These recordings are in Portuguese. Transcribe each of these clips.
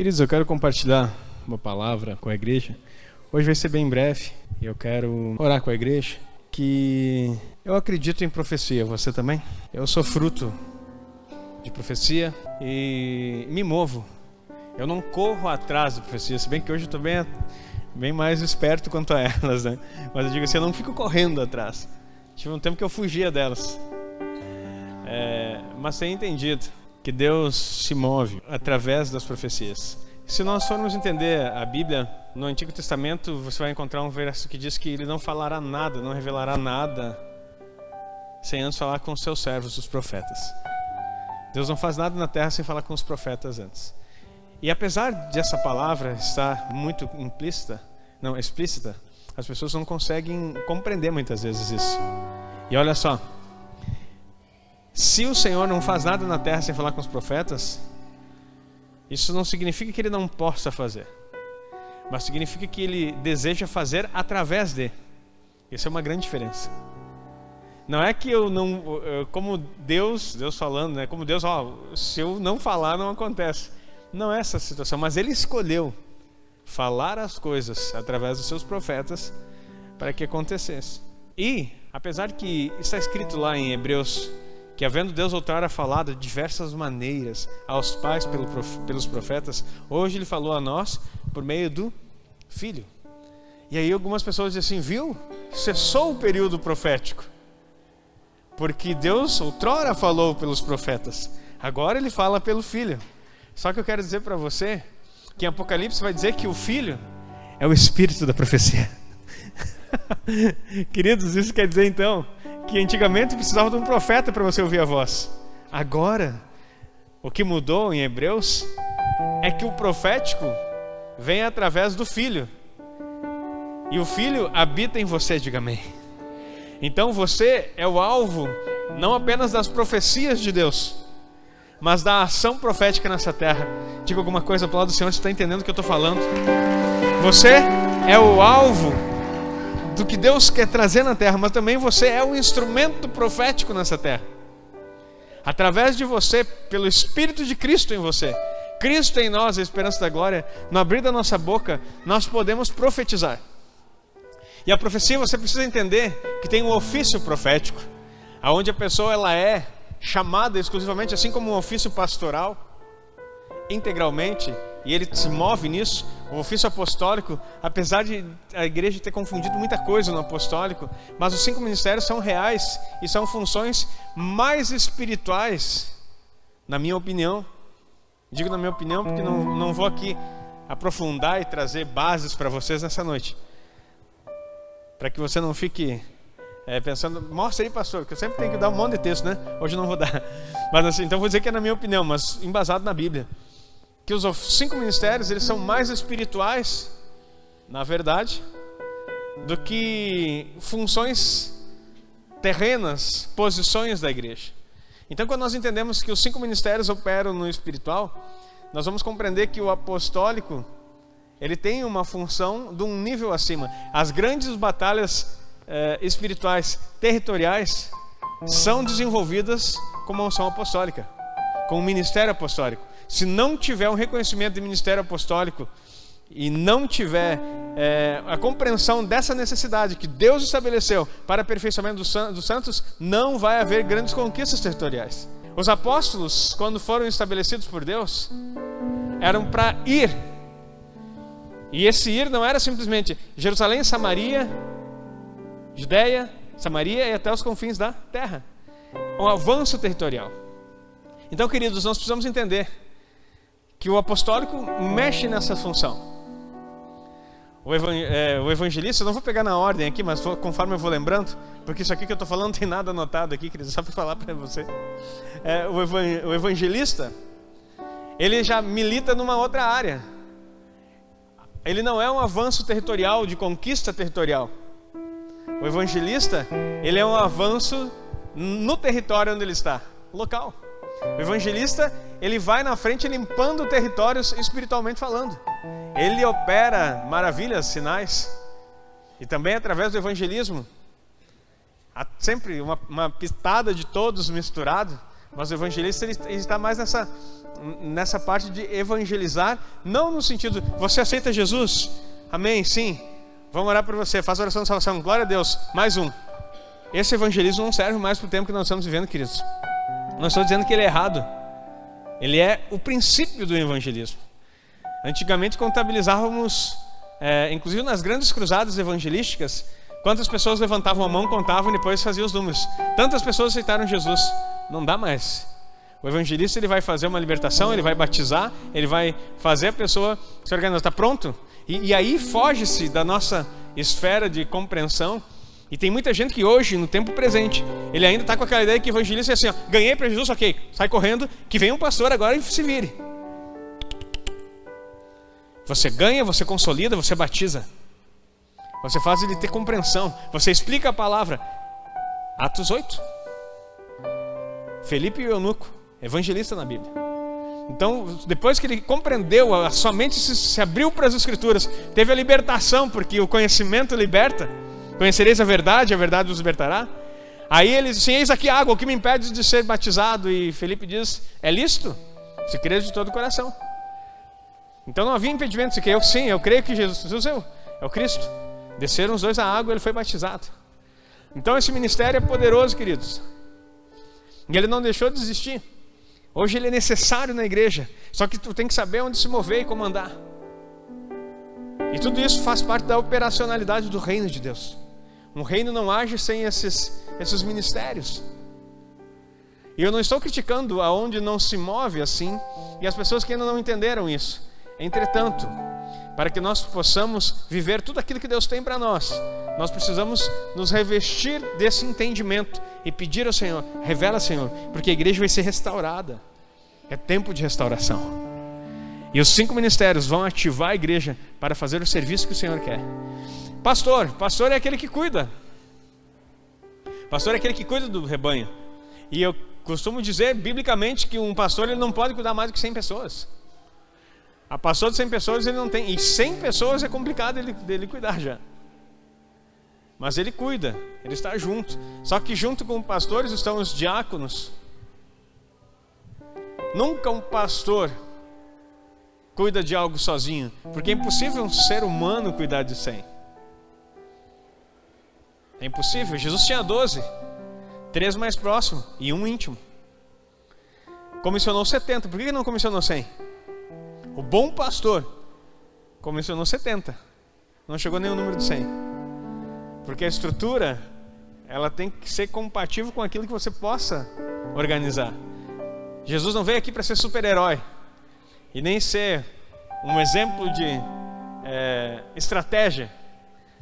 Queridos, eu quero compartilhar uma palavra com a igreja. Hoje vai ser bem breve e eu quero orar com a igreja que eu acredito em profecia. Você também? Eu sou fruto de profecia e me movo. Eu não corro atrás de profecia, se bem que hoje eu estou bem mais esperto quanto a elas, né? Mas eu digo assim, eu não fico correndo atrás. Tive um tempo que eu fugia delas. Mas tenho entendido que Deus se move através das profecias. Se nós formos entender a Bíblia, no Antigo Testamento você vai encontrar um verso que diz que Ele não falará nada, não revelará nada, sem antes falar com os seus servos, os profetas. Deus não faz nada na terra sem falar com os profetas antes. E apesar dessa palavra estar muito explícita, as pessoas não conseguem compreender muitas vezes isso. E olha só, se o Senhor não faz nada na terra sem falar com os profetas, isso não significa que Ele não possa fazer, mas significa que Ele deseja fazer através de. Isso é uma grande diferença. Não é que eu não, como Deus falando, né? Como Deus, se eu não falar não acontece. Não é essa a situação, mas Ele escolheu falar as coisas através dos seus profetas para que acontecesse. E, apesar de que está escrito lá em Hebreus que havendo Deus outrora falado de diversas maneiras aos pais pelos profetas, hoje Ele falou a nós por meio do Filho. E aí algumas pessoas dizem assim, viu? Cessou o período profético. Porque Deus outrora falou pelos profetas, agora Ele fala pelo Filho. Só que eu quero dizer para você que em Apocalipse vai dizer que o Filho é o Espírito da profecia. Queridos, isso quer dizer então que antigamente precisava de um profeta para você ouvir a voz. Agora, o que mudou em Hebreus é que o profético vem através do Filho. E o Filho habita em você, diga amém. Então você é o alvo não apenas das profecias de Deus, mas da ação profética nessa terra. Diga alguma coisa para o lado do Senhor, você está entendendo o que eu estou falando? Você é o alvo do que Deus quer trazer na terra, mas também você é um instrumento profético nessa terra. Através de você, pelo Espírito de Cristo em você, Cristo em nós, a esperança da glória, no abrir da nossa boca, nós podemos profetizar. E a profecia, você precisa entender que tem um ofício profético, onde a pessoa ela é chamada exclusivamente, assim como um ofício pastoral, integralmente, e ele se move nisso. O ofício apostólico, apesar de a igreja ter confundido muita coisa no apostólico, mas os 5 ministérios são reais e são funções mais espirituais, na minha opinião. Digo na minha opinião porque não vou aqui aprofundar e trazer bases para vocês nessa noite, para que você não fique pensando, mostra aí pastor, que eu sempre tenho que dar um monte de texto, né? Hoje eu não vou dar, mas assim, então vou dizer que é na minha opinião, mas embasado na Bíblia, que os 5 ministérios eles são mais espirituais, na verdade, do que funções terrenas, posições da igreja. Então, quando nós entendemos que os 5 ministérios operam no espiritual, nós vamos compreender que o apostólico ele tem uma função de um nível acima. As grandes batalhas espirituais territoriais são desenvolvidas com uma unção apostólica, com um ministério apostólico. Se não tiver um reconhecimento de ministério apostólico e não tiver a compreensão dessa necessidade que Deus estabeleceu para aperfeiçoamento dos santos, não vai haver grandes conquistas territoriais. Os apóstolos, quando foram estabelecidos por Deus, eram para ir. E esse ir não era simplesmente Jerusalém, Samaria, Judeia, Samaria e até os confins da terra. Um avanço territorial. Então, queridos, nós precisamos entender que o apostólico mexe nessa função. O evangelista, eu não vou pegar na ordem aqui, mas conforme eu vou lembrando, porque isso aqui que eu estou falando não tem nada anotado aqui, querido, só para falar para você. O evangelista, ele já milita numa outra área. Ele não é um avanço territorial, de conquista territorial. O evangelista, ele é um avanço no território onde ele está, local. O evangelista, ele vai na frente limpando territórios espiritualmente falando. Ele opera maravilhas, sinais. E também através do evangelismo, há sempre uma pitada de todos misturado, Mas o evangelista ele está mais nessa parte de evangelizar, não no sentido, você aceita Jesus? Amém, sim. Vamos orar por você, faz a oração de salvação, glória a Deus, mais um. Esse evangelismo não serve mais para o tempo que nós estamos vivendo, queridos. Não estou dizendo que ele é errado. Ele é o princípio do evangelismo. Antigamente contabilizávamos, inclusive nas grandes cruzadas evangelísticas, quantas pessoas levantavam a mão, contavam e depois faziam os números. Tantas pessoas aceitaram Jesus. Não dá mais. O evangelista ele vai fazer uma libertação, ele vai batizar, ele vai fazer a pessoa se organizar. Está pronto? E aí foge-se da nossa esfera de compreensão. E tem muita gente que hoje, no tempo presente, ele ainda está com aquela ideia que evangelista é assim, ó, ganhei para Jesus, ok, sai correndo, que vem um pastor agora e se vire. Você ganha, você consolida, você batiza. Você faz ele ter compreensão. Você explica a palavra. Atos 8. Felipe e o eunuco, evangelista na Bíblia. Então, depois que ele compreendeu, a sua mente se abriu para as Escrituras, teve a libertação, porque o conhecimento liberta. Conhecereis a verdade vos libertará. Aí ele diz assim, eis aqui água, o que me impede de ser batizado? E Felipe diz, é lícito, se creres de todo o coração. Então não havia impedimento, se creio, sim, eu creio que Jesus é o Cristo. Desceram os dois à água e ele foi batizado. Então esse ministério é poderoso, queridos. E ele não deixou de existir. Hoje ele é necessário na igreja. Só que tu tem que saber onde se mover e como andar. E tudo isso faz parte da operacionalidade do reino de Deus. Um reino não age sem esses ministérios. E eu não estou criticando aonde não se move assim, e as pessoas que ainda não entenderam isso. Entretanto, para que nós possamos viver tudo aquilo que Deus tem para nós, nós precisamos nos revestir desse entendimento e pedir ao Senhor, revela, Senhor, porque a igreja vai ser restaurada. É tempo de restauração. E os 5 ministérios vão ativar a igreja para fazer o serviço que o Senhor quer. Pastor é aquele que cuida. Pastor é aquele que cuida do rebanho. E eu costumo dizer, biblicamente, que um pastor ele não pode cuidar mais do que 100 pessoas. A pastor de 100 pessoas ele não tem. E 100 pessoas é complicado dele cuidar já. Mas ele cuida, ele está junto. Só que junto com os pastores estão os diáconos. Nunca um pastor cuida de algo sozinho, porque é impossível um ser humano cuidar de 100. É impossível. Jesus tinha 12, 3 mais próximos e 1 íntimo. Comissionou 70, por que não comissionou 100? O bom pastor comissionou 70, não chegou nem o número de 100. Porque a estrutura, ela tem que ser compatível com aquilo que você possa organizar. Jesus não veio aqui para ser super-herói e nem ser um exemplo de estratégia.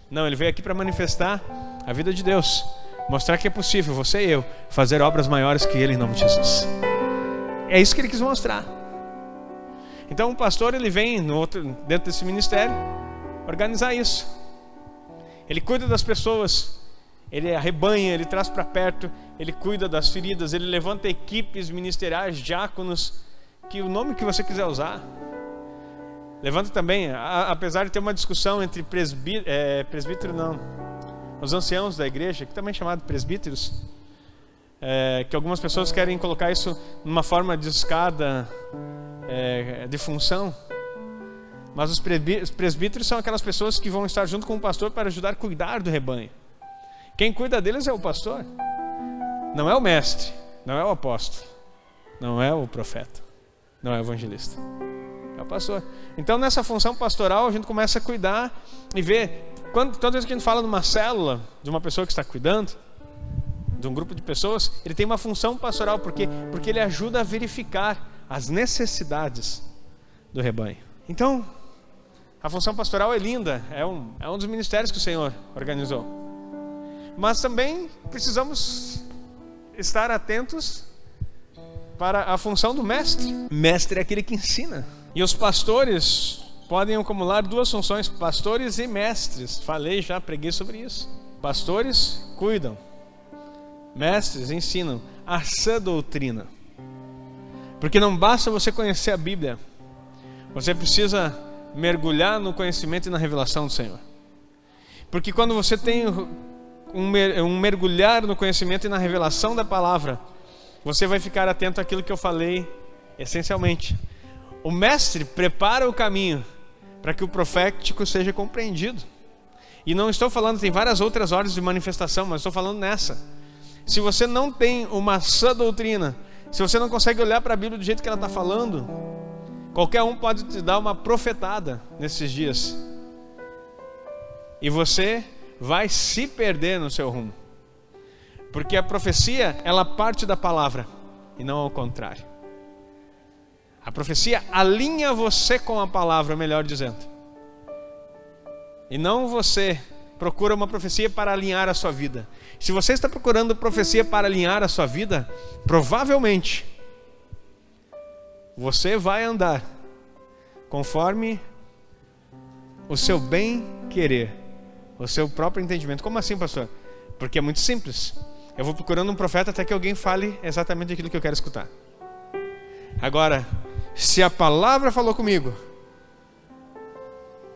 Não, ele veio aqui para manifestar a vida de Deus, mostrar que é possível, você e eu, fazer obras maiores que ele em nome de Jesus. É isso que ele quis mostrar. Então o pastor ele vem dentro desse ministério organizar isso. Ele cuida das pessoas, ele arrebanha, ele traz para perto, ele cuida das feridas, ele levanta equipes ministeriais, diáconos, que o nome que você quiser usar. Levanta também, apesar de ter uma discussão entre presbítero não, os anciãos da igreja, que também é chamado presbíteros, que algumas pessoas querem colocar isso numa forma de escada de função. Mas os presbíteros são aquelas pessoas que vão estar junto com o pastor para ajudar a cuidar do rebanho. Quem cuida deles é o pastor, não é o mestre, não é o apóstolo, não é o profeta, não é o evangelista, é o pastor. Então nessa função pastoral a gente começa a cuidar e ver, toda vez que a gente fala de uma célula, de uma pessoa que está cuidando, de um grupo de pessoas, ele tem uma função pastoral, porque ele ajuda a verificar as necessidades do rebanho. Então, a função pastoral é linda, é um dos ministérios que o Senhor organizou. Mas também precisamos estar atentos para a função do mestre. Mestre é aquele que ensina. E os pastores podem acumular 2 funções, pastores e mestres. Falei já, preguei sobre isso. Pastores cuidam, mestres ensinam a sã doutrina. Porque não basta você conhecer a Bíblia, você precisa mergulhar no conhecimento e na revelação do Senhor. Porque quando você tem um mergulhar no conhecimento e na revelação da palavra, você vai ficar atento àquilo que eu falei essencialmente. O mestre prepara o caminho para que o profético seja compreendido. E não estou falando, tem várias outras ordens de manifestação, mas estou falando nessa. Se você não tem uma sã doutrina, se você não consegue olhar para a Bíblia do jeito que ela está falando, qualquer um pode te dar uma profetada nesses dias. E você vai se perder no seu rumo. Porque a profecia, ela parte da palavra e não ao contrário. A profecia alinha você com a palavra, melhor dizendo. E não você procura uma profecia para alinhar a sua vida. Se você está procurando profecia para alinhar a sua vida, provavelmente você vai andar conforme o seu bem querer, o seu próprio entendimento. Como assim, pastor? Porque é muito simples. Eu vou procurando um profeta até que alguém fale exatamente aquilo que eu quero escutar. Agora, se a palavra falou comigo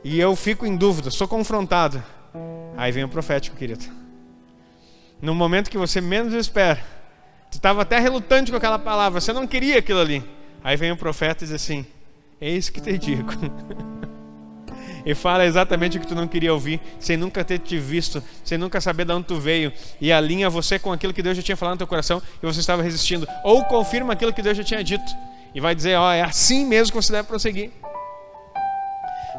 e eu fico em dúvida, sou confrontado, aí vem o profético, querido. No momento que você menos espera, você estava até relutante com aquela palavra, você não queria aquilo ali. Aí vem o profeta e diz assim: eis que te digo. E fala exatamente o que tu não queria ouvir, sem nunca ter te visto, sem nunca saber de onde tu veio, e alinha você com aquilo que Deus já tinha falado no teu coração e você estava resistindo, ou confirma aquilo que Deus já tinha dito e vai dizer: ó, é assim mesmo que você deve prosseguir.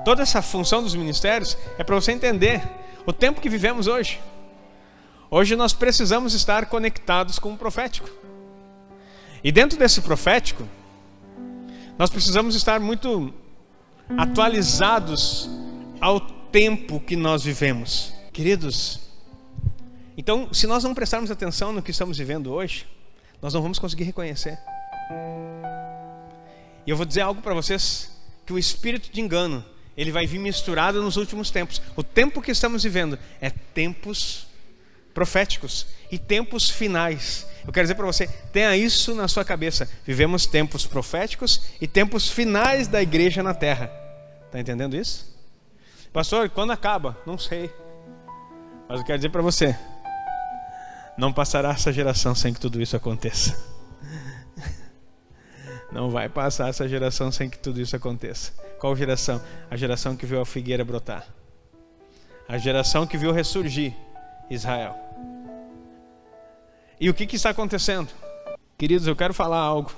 Toda essa função dos ministérios é para você entender o tempo que vivemos hoje. Hoje nós precisamos estar conectados com o profético. E dentro desse profético, nós precisamos estar muito atualizados ao tempo que nós vivemos. Queridos, então, se nós não prestarmos atenção no que estamos vivendo hoje, nós não vamos conseguir reconhecer. E eu vou dizer algo para vocês, que o espírito de engano, ele vai vir misturado nos últimos tempos. O tempo que estamos vivendo é tempos proféticos e tempos finais. Eu quero dizer para você, tenha isso na sua cabeça. Vivemos tempos proféticos e tempos finais da igreja na terra. Está entendendo isso? Pastor, quando acaba? Não sei. Mas eu quero dizer para você, não passará essa geração sem que tudo isso aconteça. Não vai passar essa geração sem que tudo isso aconteça. Qual geração? A geração que viu a figueira brotar. A geração que viu ressurgir Israel. E o que está acontecendo? Queridos, eu quero falar algo.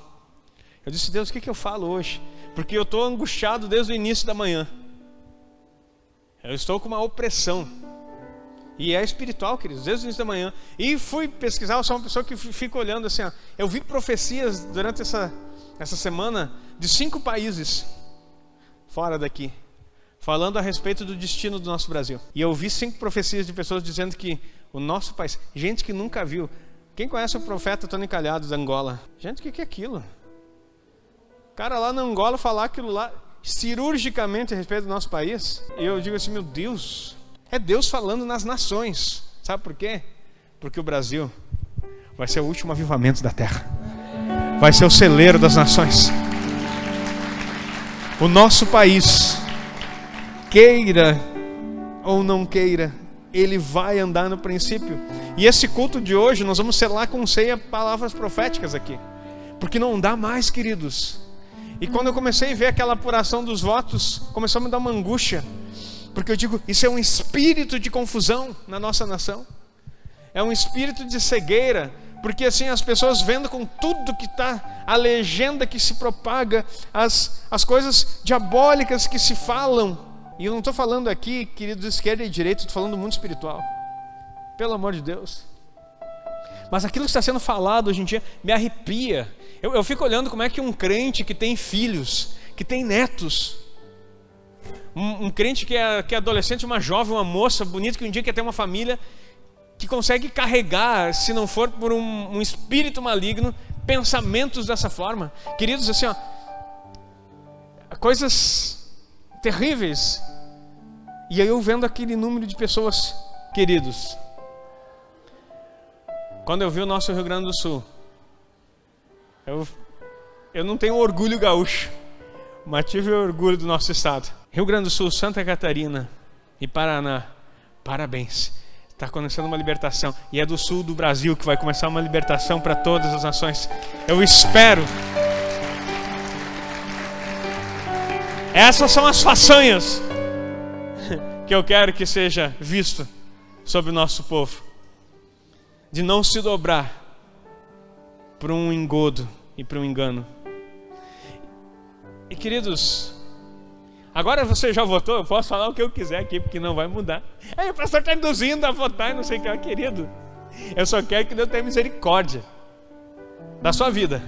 Eu disse: Deus, o que eu falo hoje? Porque eu estou angustiado desde o início da manhã. Eu estou com uma opressão. E é espiritual, queridos, desde o início da manhã. E fui pesquisar, eu sou uma pessoa que fica olhando assim, ó. Eu vi profecias durante essa semana de 5 países fora daqui, falando a respeito do destino do nosso Brasil. E eu vi 5 profecias de pessoas dizendo que o nosso país, gente que nunca viu. Quem conhece o profeta Tony Calhados da Angola? Gente, o que é aquilo? O cara lá na Angola falar aquilo lá cirurgicamente a respeito do nosso país. E eu digo assim: meu Deus, é Deus falando nas nações. Sabe por quê? Porque o Brasil vai ser o último avivamento da terra. Vai ser o celeiro das nações. O nosso país, queira ou não queira, ele vai andar no princípio. E esse culto de hoje, nós vamos selar com ceia palavras proféticas aqui. Porque não dá mais, queridos. E quando eu comecei a ver aquela apuração dos votos, começou a me dar uma angústia. Porque eu digo, isso é um espírito de confusão na nossa nação. É um espírito de cegueira. Porque assim, as pessoas vendo com tudo que está, a legenda que se propaga, as coisas diabólicas que se falam. E eu não estou falando aqui, queridos, de esquerda e direita, estou falando do mundo espiritual. Pelo amor de Deus. Mas aquilo que está sendo falado hoje em dia me arrepia. Eu fico olhando como é que um crente que tem filhos, que tem netos, um crente que é adolescente, uma jovem, uma moça bonita, que um dia quer ter uma família, que consegue carregar, se não for por um espírito maligno, pensamentos dessa forma. Queridos, assim, ó, coisas terríveis. E aí eu vendo aquele número de pessoas, queridos, quando eu vi o nosso Rio Grande do Sul, eu não tenho orgulho gaúcho, mas tive orgulho do nosso estado. Rio Grande do Sul, Santa Catarina e Paraná, parabéns. Está começando uma libertação. E é do sul do Brasil que vai começar uma libertação para todas as nações. Eu espero. Essas são as façanhas que eu quero que seja visto sobre o nosso povo. De não se dobrar por um engodo e por um engano. E queridos, agora você já votou? Eu posso falar o que eu quiser aqui, porque não vai mudar. O pastor está induzindo a votar e não sei o que, querido. Eu só quero que Deus tenha misericórdia da sua vida,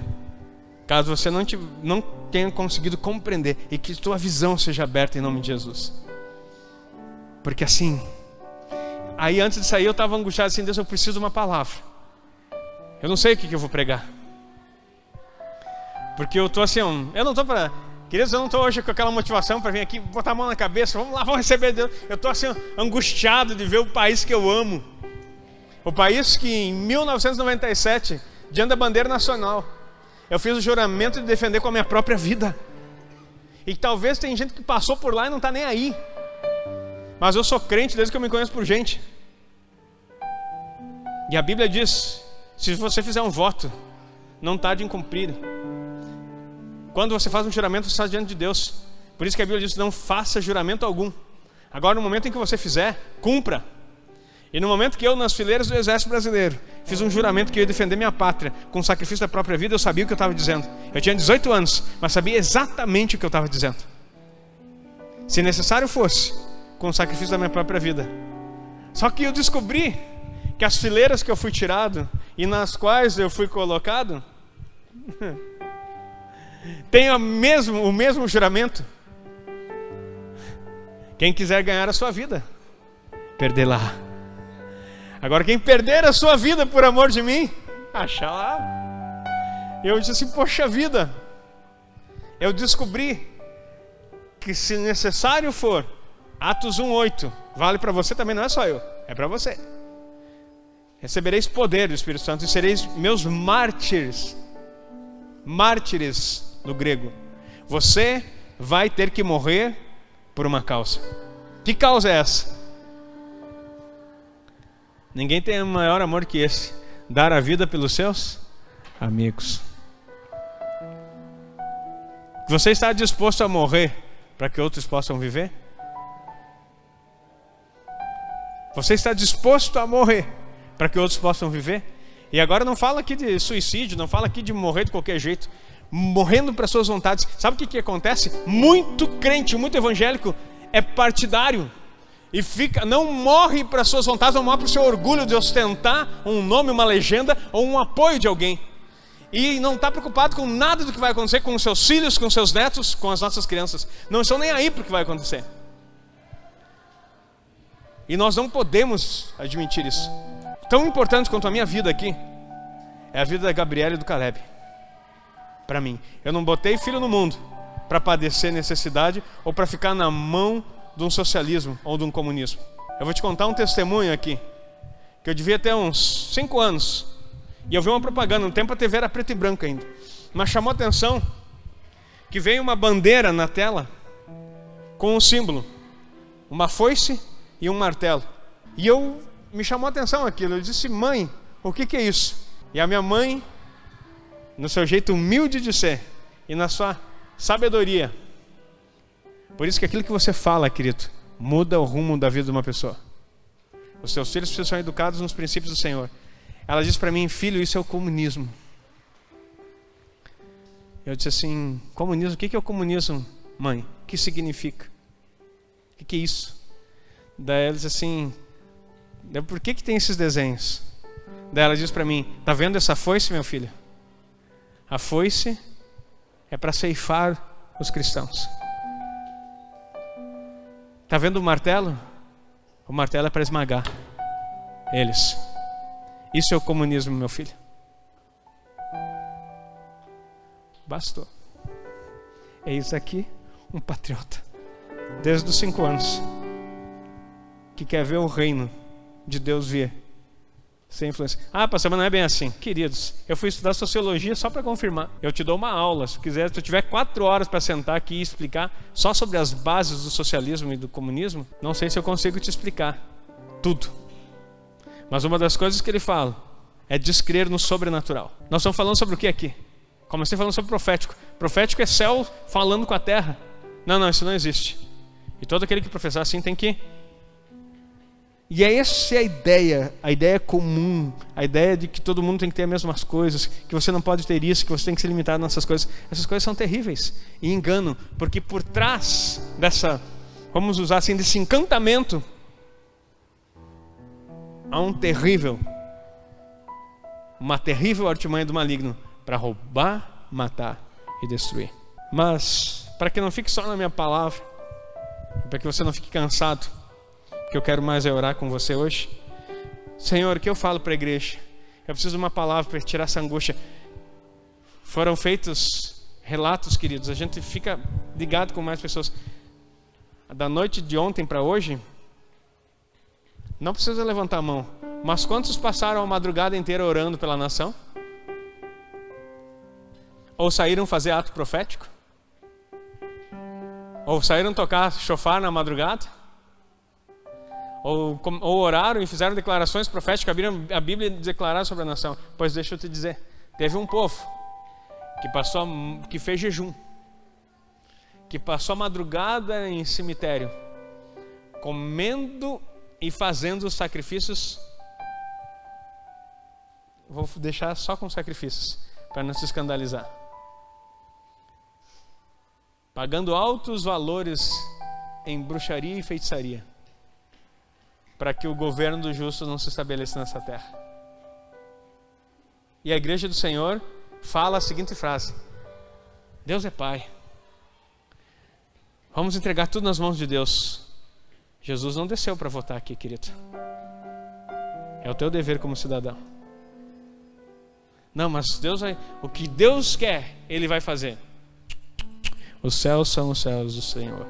caso você não tenha conseguido compreender, e que tua visão seja aberta em nome de Jesus. Porque assim, aí antes de sair eu estava angustiado assim, Deus, eu preciso de uma palavra. Eu não sei o que eu vou pregar. Porque eu estou assim, eu não estou para... Queridos, eu não estou hoje com aquela motivação para vir aqui, botar a mão na cabeça, vamos lá, vamos receber Deus. Eu estou assim, angustiado de ver o país que eu amo. O país que em 1997, diante da bandeira nacional, eu fiz o juramento de defender com a minha própria vida. E talvez tem gente que passou por lá e não está nem aí. Mas eu sou crente desde que eu me conheço por gente. E a Bíblia diz, se você fizer um voto, não tarde em cumprir. Quando você faz um juramento, você está diante de Deus. Por isso que a Bíblia diz, não faça juramento algum. Agora, no momento em que você fizer, cumpra. E no momento que eu, nas fileiras do Exército Brasileiro, fiz um juramento que eu ia defender minha pátria com o sacrifício da própria vida, eu sabia o que eu estava dizendo. Eu tinha 18 anos, mas sabia exatamente o que eu estava dizendo. Se necessário fosse, com o sacrifício da minha própria vida. Só que eu descobri que as fileiras que eu fui tirado e nas quais eu fui colocado tem o mesmo juramento. Quem quiser ganhar a sua vida, perdê-la. Agora quem perder a sua vida por amor de mim, achar lá. Eu disse assim, poxa vida, eu descobri que se necessário for, Atos 1:8, vale para você também, não é só eu, é para você. Recebereis poder do Espírito Santo e sereis meus mártires. Mártires no grego. Você vai ter que morrer por uma causa. Que causa é essa? Ninguém tem maior amor que esse, dar a vida pelos seus amigos. Você está disposto a morrer para que outros possam viver? Você está disposto a morrer para que outros possam viver? E agora não fala aqui de suicídio, não fala aqui de morrer de qualquer jeito, morrendo para suas vontades. Sabe o que acontece? Muito crente, muito evangélico é partidário e não morre para suas vontades, não morre para o seu orgulho de ostentar um nome, uma legenda ou um apoio de alguém. E não está preocupado com nada do que vai acontecer com os seus filhos, com os seus netos, com as nossas crianças. Não estão nem aí para o que vai acontecer. E nós não podemos admitir isso. Tão importante quanto a minha vida aqui é a vida da Gabriela e do Caleb. Para mim, eu não botei filho no mundo para padecer necessidade ou para ficar na mão de um socialismo ou de um comunismo. Eu vou te contar um testemunho aqui, que eu devia ter uns 5 anos, e eu vi uma propaganda, no tempo a TV era preto e branco ainda, mas chamou a atenção que veio uma bandeira na tela com um símbolo, uma foice e um martelo. E me chamou a atenção aquilo. Eu disse, mãe, o que é isso? E a minha mãe, no seu jeito humilde de ser e na sua sabedoria, por isso que aquilo que você fala, querido, muda o rumo da vida de uma pessoa. Os seus filhos precisam ser educados nos princípios do Senhor. Ela disse para mim, filho, isso é o comunismo. Eu disse assim, comunismo? O que é o comunismo, mãe? O que significa? O que é isso? Daí ela disse assim, por que tem esses desenhos? Daí ela disse para mim, tá vendo essa foice, meu filho? A foice é para ceifar os cristãos. Tá vendo o martelo? O martelo é para esmagar eles. Isso é o comunismo, meu filho. Bastou. Eis aqui um patriota, desde os 5 anos, que quer ver o reino de Deus vir sem influência. Pastor, mas não é bem assim. Queridos, eu fui estudar sociologia só para confirmar. Eu te dou uma aula, se quiser, se eu tiver 4 horas para sentar aqui e explicar só sobre as bases do socialismo e do comunismo, não sei se eu consigo te explicar tudo. Mas uma das coisas que ele fala é descrer no sobrenatural. Nós estamos falando sobre o que aqui? Comecei falando sobre profético. Profético é céu falando com a terra. Não, isso não existe. E todo aquele que professar assim tem que... E essa é a ideia comum, a ideia de que todo mundo tem que ter as mesmas coisas, que você não pode ter isso, que você tem que se limitar nessas coisas. Essas coisas são terríveis e enganam, porque por trás dessa, vamos usar assim, desse encantamento, há uma terrível artimanha do maligno para roubar, matar e destruir. Mas, para que não fique só na minha palavra, para que você não fique cansado, que eu quero mais é orar com você hoje. Senhor, o que eu falo para a igreja? Eu preciso de uma palavra para tirar essa angústia. Foram feitos relatos, queridos, a gente fica ligado com mais pessoas. Da noite de ontem para hoje, não precisa levantar a mão, mas quantos passaram a madrugada inteira orando pela nação? Ou saíram fazer ato profético? Ou saíram tocar chofar na madrugada? Ou oraram e fizeram declarações proféticas, abriram a Bíblia e declararam sobre a nação. Pois deixa eu te dizer, teve um povo que fez jejum, que passou a madrugada em cemitério, comendo e fazendo sacrifícios. Vou deixar só com sacrifícios, para não se escandalizar. Pagando altos valores em bruxaria e feitiçaria, para que o governo do justo não se estabeleça nessa terra. E a igreja do Senhor fala a seguinte frase: Deus é Pai. Vamos entregar tudo nas mãos de Deus. Jesus não desceu para votar aqui, querido. É o teu dever como cidadão. Não, mas o que Deus quer, Ele vai fazer. Os céus são os céus do Senhor,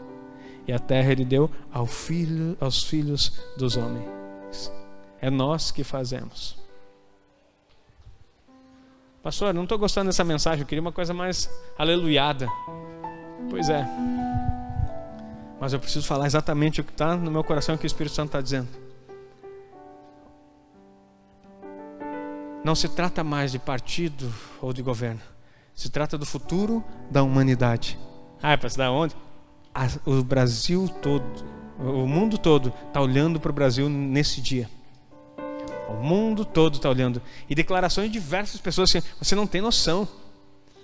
e a terra Ele deu aos filhos dos homens. É nós que fazemos. Pastor, não estou gostando dessa mensagem, eu queria uma coisa mais aleluiada. Pois é, mas eu preciso falar exatamente o que está no meu coração, o que o Espírito Santo está dizendo. Não se trata mais de partido ou de governo, se trata do futuro da humanidade. É para se dar onde? O Brasil todo, o mundo todo está olhando para o Brasil nesse dia. O mundo todo está olhando. E declarações de diversas pessoas assim, você não tem noção.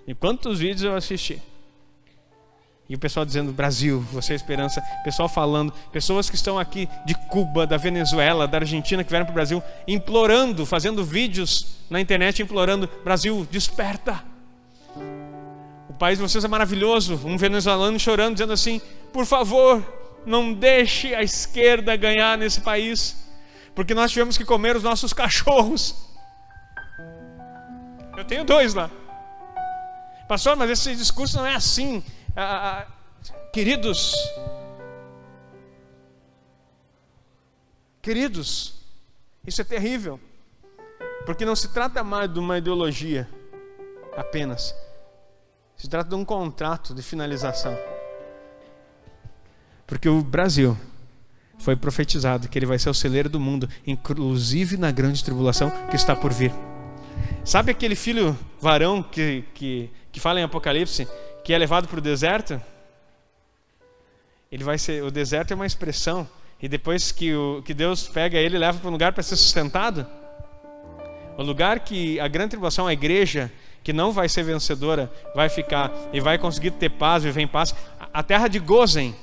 E quantos vídeos eu assisti? E o pessoal dizendo, Brasil, você é a esperança. Pessoal falando, pessoas que estão aqui de Cuba, da Venezuela, da Argentina, que vieram para o Brasil, implorando, fazendo vídeos na internet, implorando, Brasil, desperta. O país de vocês é maravilhoso. Um venezuelano chorando, dizendo assim, por favor, não deixe a esquerda ganhar nesse país, porque nós tivemos que comer os nossos cachorros. Eu tenho 2 lá. Pastor, mas esse discurso não é assim. Queridos, isso é terrível, porque não se trata mais de uma ideologia apenas, se trata de um contrato de finalização, porque o Brasil foi profetizado que ele vai ser o celeiro do mundo, inclusive na grande tribulação que está por vir. Sabe aquele filho varão que fala em Apocalipse, que é levado para o deserto? Ele vai ser, o deserto é uma expressão, e depois que Deus pega ele e leva para um lugar para ser sustentado, o lugar que a grande tribulação, a igreja que não vai ser vencedora, vai ficar e vai conseguir ter paz, viver em paz. A terra de Gozen,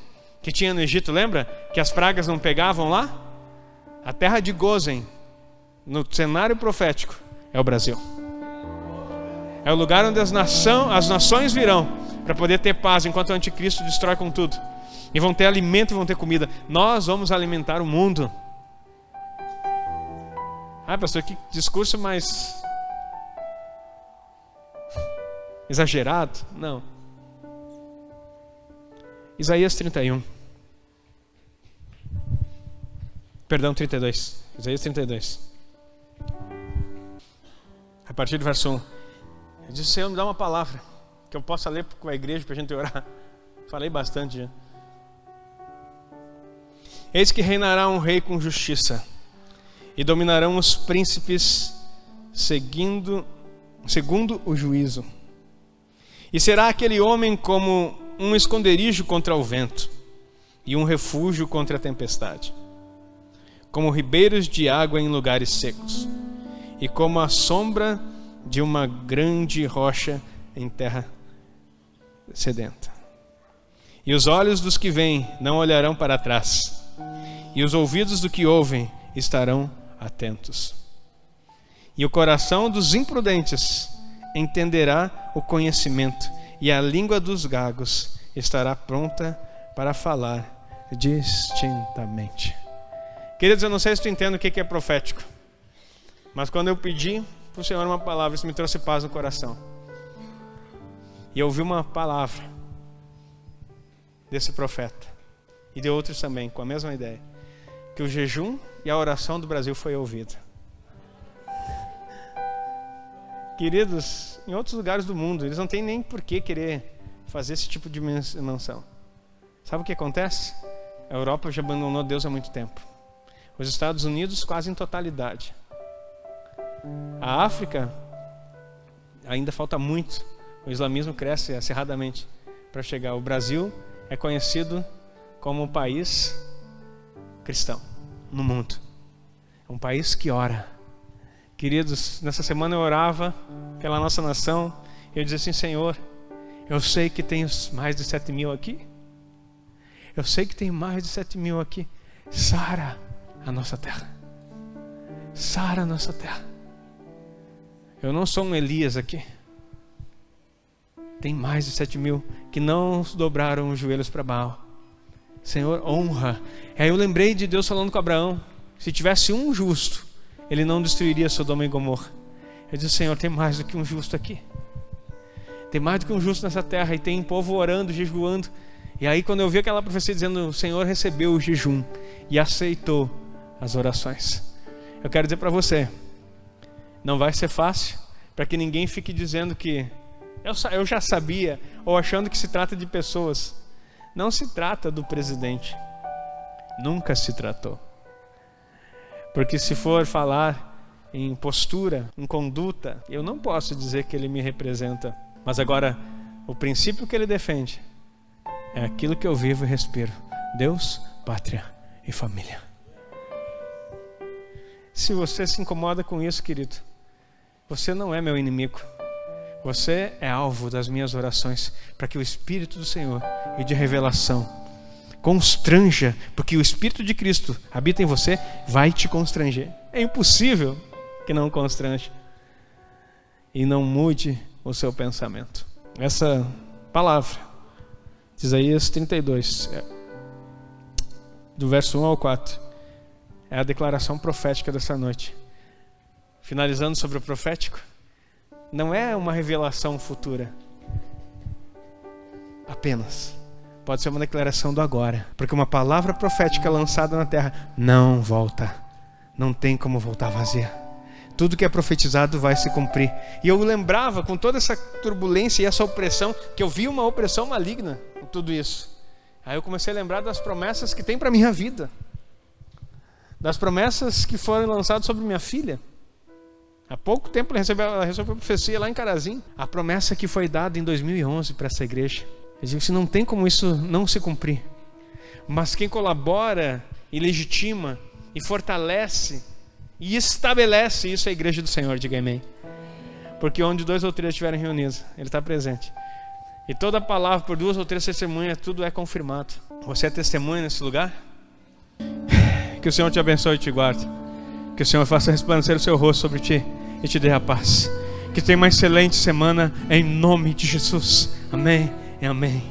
que tinha no Egito, lembra? Que as pragas não pegavam lá? A terra de Gozen, no cenário profético, é o Brasil. É o lugar onde as nações virão para poder ter paz, enquanto o anticristo destrói com tudo. E vão ter alimento e vão ter comida. Nós vamos alimentar o mundo. Pastor, que discurso mais exagerado? Não. Isaías 31. Perdão, 32. Isaías 32. A partir do verso 1. Eu disse, Senhor, me dá uma palavra que eu possa ler com a igreja para a gente orar. Falei bastante já. Eis que reinará um rei com justiça, e dominarão os príncipes segundo o juízo. E será aquele homem como um esconderijo contra o vento e um refúgio contra a tempestade, como ribeiros de água em lugares secos, e como a sombra de uma grande rocha em terra sedenta. E os olhos dos que veem não olharão para trás, e os ouvidos do que ouvem estarão atentos. E o coração dos imprudentes entenderá o conhecimento, e a língua dos gagos estará pronta para falar distintamente. Queridos, eu não sei se tu entende o que é profético, mas quando eu pedi para o Senhor uma palavra, isso me trouxe paz no coração. E eu ouvi uma palavra desse profeta e de outros também com a mesma ideia, que o jejum e a oração do Brasil foi ouvida. Queridos, em outros lugares do mundo eles não têm nem por que querer fazer esse tipo de menção. Sabe o que acontece? A Europa já abandonou Deus há muito tempo. Os Estados Unidos quase em totalidade. A África ainda falta muito. O islamismo cresce acirradamente para chegar. O Brasil é conhecido como um país cristão no mundo. É um país que ora. Queridos, nessa semana eu orava pela nossa nação. E eu dizia assim: Senhor, eu sei que tem mais de 7 mil aqui. Eu sei que tem mais de 7 mil aqui. Sara a nossa terra. Sara a nossa terra. Eu não sou um Elias aqui. Tem mais de 7 mil que não dobraram os joelhos para Baal. Senhor, honra. E aí eu lembrei de Deus falando com Abraão: se tivesse um justo, ele não destruiria Sodoma e Gomorra. Eu disse: Senhor, tem mais do que um justo aqui. Tem mais do que um justo nessa terra. E tem povo orando, jejuando. E aí quando eu vi aquela profecia dizendo: o Senhor recebeu o jejum e aceitou as orações. Eu quero dizer para você, não vai ser fácil, para que ninguém fique dizendo que eu já sabia, ou achando que se trata de pessoas. Não se trata do presidente. Nunca se tratou. Porque se for falar em postura, em conduta, eu não posso dizer que ele me representa. Mas agora, o princípio que ele defende é aquilo que eu vivo e respiro: Deus, pátria e família. Se você se incomoda com isso, querido, você não é meu inimigo. Você é alvo das minhas orações, para que o Espírito do Senhor e de revelação constranja, porque o Espírito de Cristo habita em você, vai te constranger. É impossível que não constrange e não mude o seu pensamento. Essa palavra de Isaías 32, do verso 1 ao 4, é a declaração profética dessa noite. Finalizando sobre o profético, não é uma revelação futura apenas. Pode ser uma declaração do agora. Porque uma palavra profética lançada na terra não volta. Não tem como voltar vazia. Tudo que é profetizado vai se cumprir. E eu lembrava, com toda essa turbulência e essa opressão, que eu vi uma opressão maligna em tudo isso. Aí eu comecei a lembrar das promessas que tem para a minha vida. Das promessas que foram lançadas sobre minha filha. Há pouco tempo ela recebeu a profecia lá em Carazim. A promessa que foi dada em 2011 para essa igreja. Eu digo que não tem como isso não se cumprir. Mas quem colabora e legitima e fortalece e estabelece isso é a igreja do Senhor, diga amém. Porque onde 2 ou 3 estiverem reunidos, Ele está presente. E toda palavra por 2 ou 3 testemunhas, tudo é confirmado. Você é testemunha nesse lugar? Que o Senhor te abençoe e te guarde. Que o Senhor faça resplandecer o seu rosto sobre ti e te dê a paz. Que tenha uma excelente semana em nome de Jesus. Amém e amém.